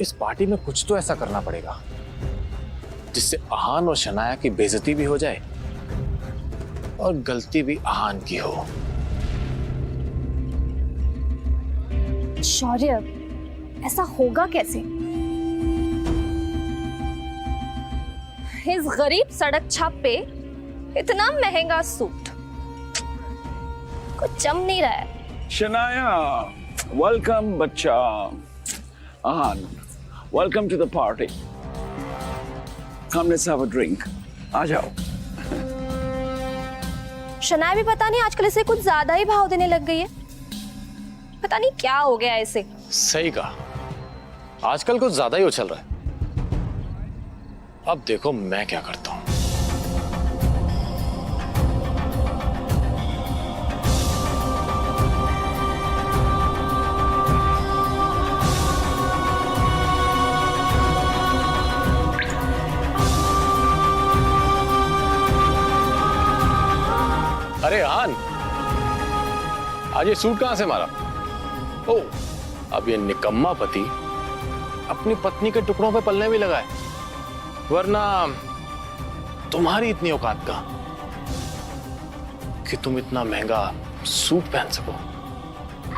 इस पार्टी में कुछ तो ऐसा करना पड़ेगा जिससे आहान और शनाया की बेइज्जती भी हो जाए और गलती भी आहान की हो। शौर्य, ऐसा होगा कैसे? इस गरीब सड़क छाप पे इतना महंगा सूट कुछ जम नहीं रहा है। शनाया, वेलकम बच्चा। Aahan, welcome to the party. Come let's have a drink. आ जाओ। शनाया भी पता नहीं आजकल इसे कुछ ज्यादा ही भाव देने लग गई है। पता नहीं क्या हो गया इसे। सही कहा, आजकल कुछ ज्यादा ही उछल रहा है। अब देखो मैं क्या करता हूं। अरे आहान, आज ये सूट कहां से मारा? ओ, अब ये निकम्मा पति अपनी पत्नी के टुकड़ों पे पलने भी लगा है, वरना तुम्हारी इतनी औकात का कि तुम इतना महंगा सूट पहन सको।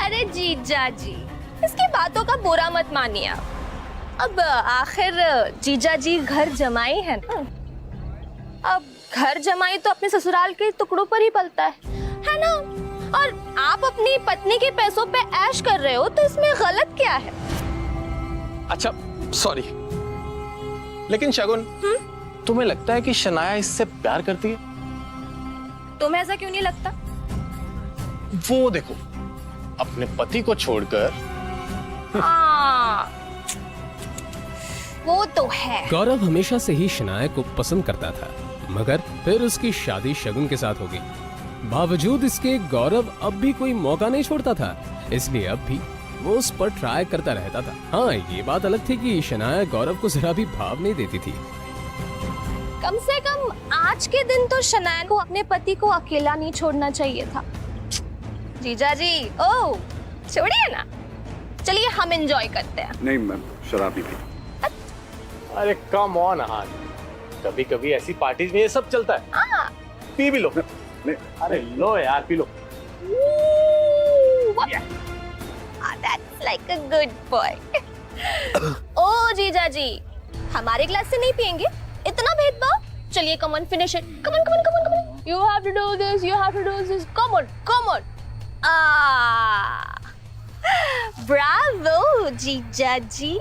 अरे जीजा जी, इसकी बातों का बुरा मत मानिए आप। अब आखिर जीजा जी घर जमाई है ना। अब घर जमाई तो अपने ससुराल के टुकड़ों पर ही पलता है ना? और आप अपनी पत्नी के पैसों पे ऐश कर रहे हो, तो इसमें गलत क्या है? अच्छा सॉरी, लेकिन शगुन, तुम्हें लगता है कि शनाया इससे प्यार करती है? तुम्हें ऐसा क्यों नहीं लगता? वो देखो, अपने पति को छोड़कर। हाँ, वो तो है। गौरव हमेशा से ही शनाया को पसंद करता था, मगर फिर उसकी शादी शगुन के साथ हो गई। बावजूद इसके गौरव अब भी कोई मौका नहीं छोड़ता था, इसलिए अब भी वो उस पर ट्राई करता रहता था। हाँ, ये बात अलग थी कि शनाया गौरव को जरा भी भाव नहीं देती थी। कम से कम आज के दिन तो शनाया को अपने पति को अकेला नहीं छोड़ना चाहिए था। जीजा जी, ओ छोड़िए ना, चलिए हम एंजॉय करते हैं। नहीं मैम, शराब नहीं पी। अरे कम ऑन आहान, कभी कभी ऐसी पार्टीज में ये सब चलता है। पी भी लो। नहीं। अरे लो यार, P low. That's like a good boy. ओ जीजा जी, हमारे ग्लास से नहीं पियेंगे? इतना भेदभाव? चलिए, come on, finish it. Come on, come on, come on, come on. You have to do this. You have to do this. Come on, come on. Bravo, जीजा जी.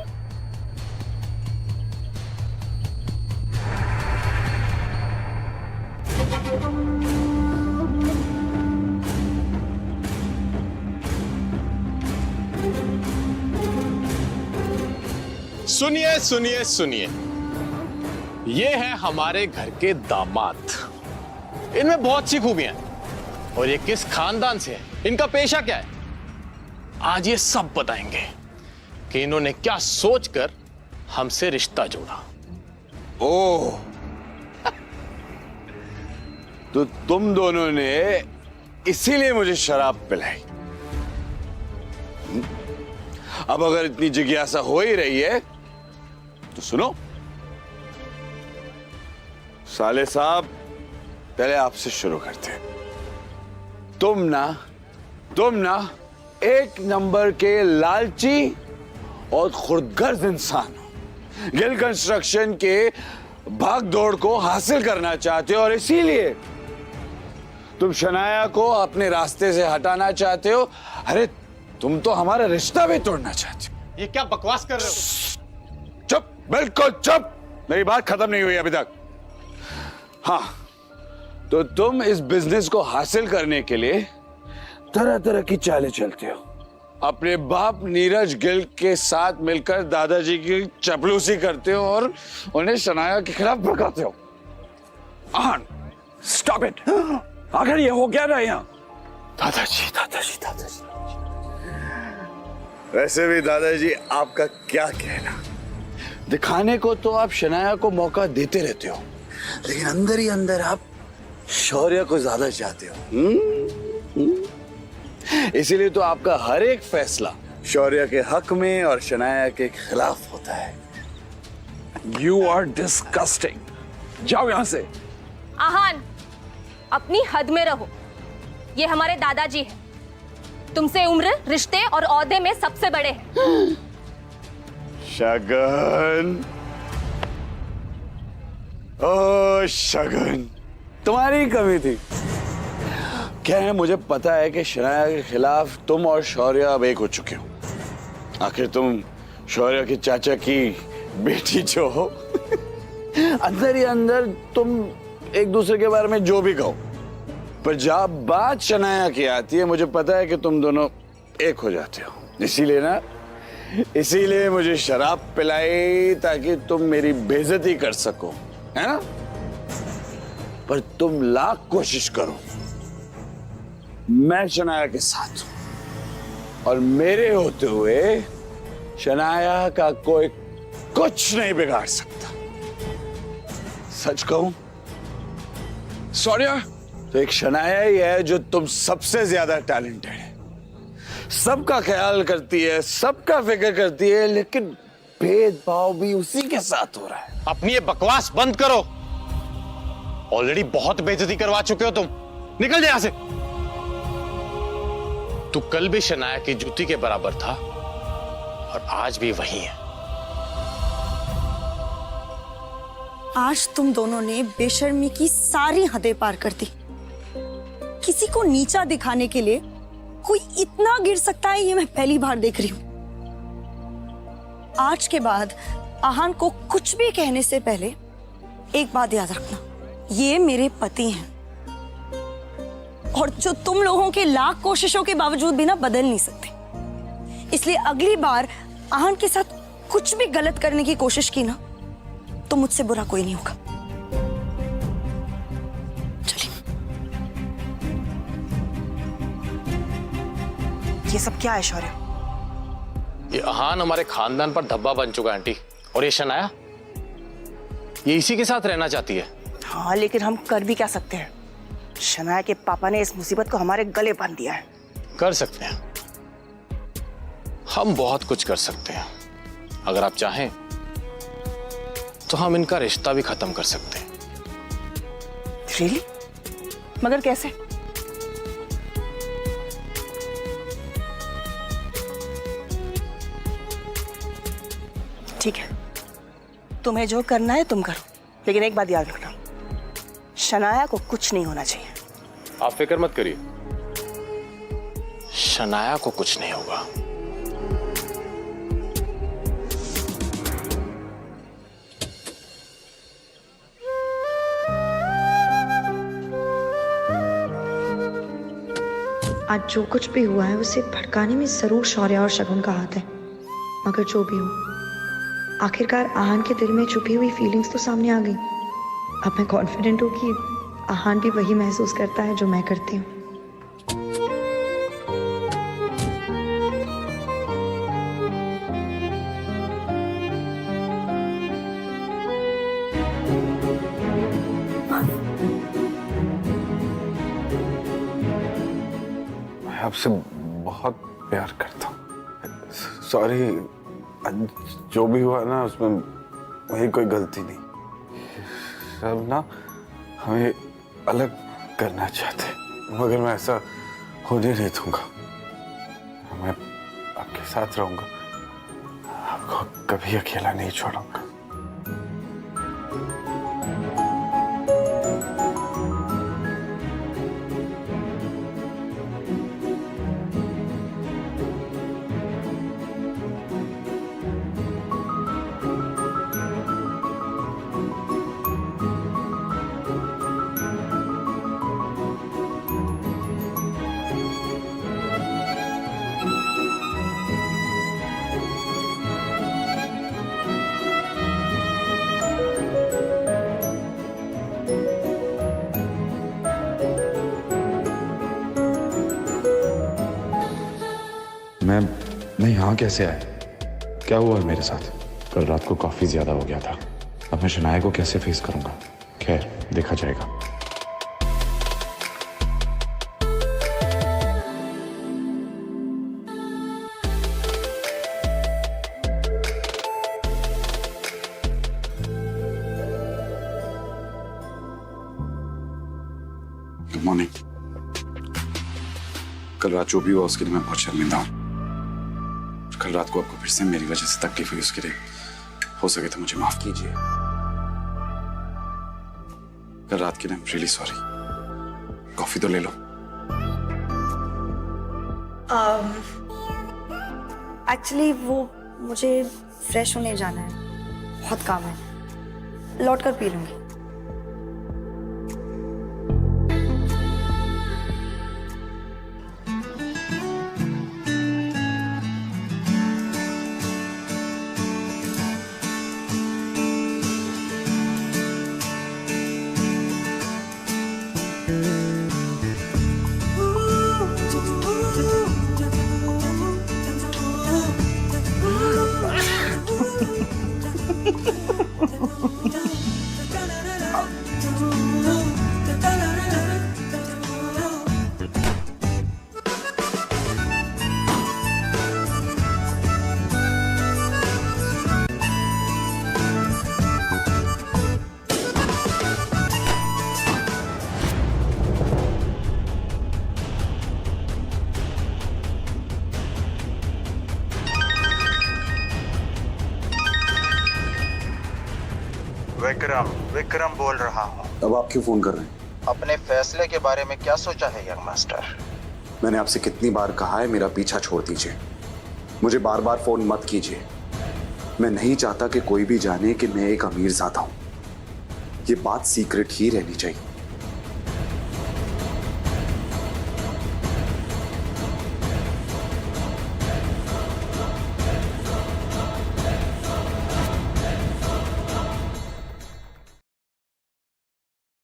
सुनिए सुनिए सुनिए, ये है हमारे घर के दामाद। इनमें बहुत सी खूबियां हैं और ये किस खानदान से है, इनका पेशा क्या है, आज ये सब बताएंगे कि इन्होंने क्या सोचकर हमसे रिश्ता जोड़ा। ओह, तो तुम दोनों ने इसीलिए मुझे शराब पिलाई। अब अगर इतनी जिज्ञासा हो ही रही है तो सुनो। साले साहब, पहले आपसे शुरू करते हैं। तुम ना एक नंबर के लालची और खुदगर्ज इंसान हो। गिल कंस्ट्रक्शन के भाग दौड़ को हासिल करना चाहते हो और इसीलिए तुम शनाया को अपने रास्ते से हटाना चाहते हो। अरे तुम तो हमारा रिश्ता भी तोड़ना चाहते हो। ये क्या बकवास कर रहे हो? चुप, बिल्कुल चुप, मेरी बात खत्म नहीं हुई अभी तक। हाँ, तो तुम इस बिजनेस को हासिल करने के लिए तरह तरह की चालें चलते हो। अपने बाप नीरज गिल के साथ मिलकर दादाजी की चपलूसी करते हो और उन्हें शनाया के खिलाफ भड़काते हो। आहान, स्टॉप इट। आखिर ये हो क्या रहा है यहाँ? दादाजी, दादाजी, दादाजी। वैसे भी दादाजी, आपका क्या कहना। दिखाने को तो आप शनाया को मौका देते रहते हो, लेकिन अंदर ही अंदर आप शौर्य को ज्यादा चाहते हो। इसीलिए तो आपका हर एक फैसला शौर्य के हक में और शनाया के खिलाफ होता है। You are disgusting. जाओ यहां से। आहान, अपनी हद में रहो। ये हमारे दादाजी हैं। तुमसे उम्र, रिश्ते और औहदे में सबसे बड़े हैं। शगन, ओ शगन, तुम्हारी कमी थी। क्या है, मुझे पता है कि शनाया के खिलाफ तुम और शौर्य अब एक हो चुके हो। आखिर तुम शौर्य के चाचा की बेटी जो हो। अंदर ही अंदर तुम एक दूसरे के बारे में जो भी कहो, पर जब बात शनाया की आती है मुझे पता है कि तुम दोनों एक हो जाते हो। इसीलिए मुझे शराब पिलाई ताकि तुम मेरी बेइज्जती कर सको, है ना? पर तुम लाख कोशिश करो, मैं शनाया के साथ हूं और मेरे होते हुए शनाया का कोई कुछ नहीं बिगाड़ सकता। सच कहूं, शौर्य, तो एक शनाया ही है जो तुम सबसे ज्यादा टैलेंटेड है, सबका ख्याल करती है, सबका फिक्र करती है, लेकिन भेदभाव भी उसी के साथ हो रहा है। अपनी ये बकवास बंद करो। ऑलरेडी बहुत बेइज्जती करवा चुके हो तुम। निकल जा यहां से। तू कल भी शनाया की जूती के बराबर था और आज भी वही है। आज तुम दोनों ने बेशर्मी की सारी हदें पार कर दी। किसी को नीचा दिखाने के लिए कोई इतना गिर सकता है, ये मैं पहली बार देख रही हूं। आज के बाद आहान को कुछ भी कहने से पहले एक बात याद रखना, ये मेरे पति हैं और जो तुम लोगों के लाख कोशिशों के बावजूद भी ना बदल नहीं सकते। इसलिए अगली बार आहान के साथ कुछ भी गलत करने की कोशिश की ना, तो मुझसे बुरा कोई नहीं होगा। चलिए। ये सब क्या है शौर्य? ये आहान हमारे खानदान पर धब्बा बन चुका है आंटी। और ये शनाया, ये इसी के साथ रहना चाहती है। हाँ, लेकिन हम कर भी क्या सकते हैं? शनाया के पापा ने इस मुसीबत को हमारे गले बांध दिया है। कर सकते हैं, हम बहुत कुछ कर सकते हैं। अगर आप चाहें तो हम इनका रिश्ता भी खत्म कर सकते हैं। रियली? मगर कैसे? ठीक है, तुम्हें जो करना है तुम करो, लेकिन एक बात याद रखना, शनाया को कुछ नहीं होना चाहिए। आप फिक्र मत करिए, शनाया को कुछ नहीं होगा। आज जो कुछ भी हुआ है उसे भड़काने में जरूर शौर्य और शगुन का हाथ है। मगर जो भी हो, आखिरकार आहान के दिल में छुपी हुई फीलिंग्स तो सामने आ गई। अब मैं कॉन्फिडेंट हूँ कि आहान भी वही महसूस करता है जो मैं करती हूँ। मैं आपसे बहुत प्यार करता हूँ। सॉरी, जो भी हुआ ना उसमें मेरी कोई गलती नहीं। सब ना हमें अलग करना चाहते, मगर मैं ऐसा होने नहीं दूंगा। मैं आपके साथ रहूंगा, आपको कभी अकेला नहीं छोड़ूंगा। मैं यहाँ कैसे आया? क्या हुआ है मेरे साथ? कल रात को काफी ज्यादा हो गया था। अब मैं शनाया को कैसे फेस करूंगा? खैर, देखा जाएगा। Good morning. कल रात जो भी हुआ उसके लिए मैं बहुत शर्मिंदा हूँ। कल रात को आपको फिर से मेरी वजह से तकलीफ हुई, उसके लिए हो सके तो मुझे माफ कीजिए। कल रात के लिए I am really sorry. Coffee तो ले लो। एक्चुअली वो मुझे फ्रेश होने जाना है, बहुत काम है, लौट कर पी लूंगी। विक्रम बोल रहा हूँ। अब आप क्यों फोन कर रहे हैं? अपने फैसले के बारे में क्या सोचा है यंग मास्टर? मैंने आपसे कितनी बार कहा है मेरा पीछा छोड़ दीजिए, मुझे बार बार फोन मत कीजिए। मैं नहीं चाहता कि कोई भी जाने कि मैं एक अमीर ज़ादा हूं। ये बात सीक्रेट ही रहनी चाहिए।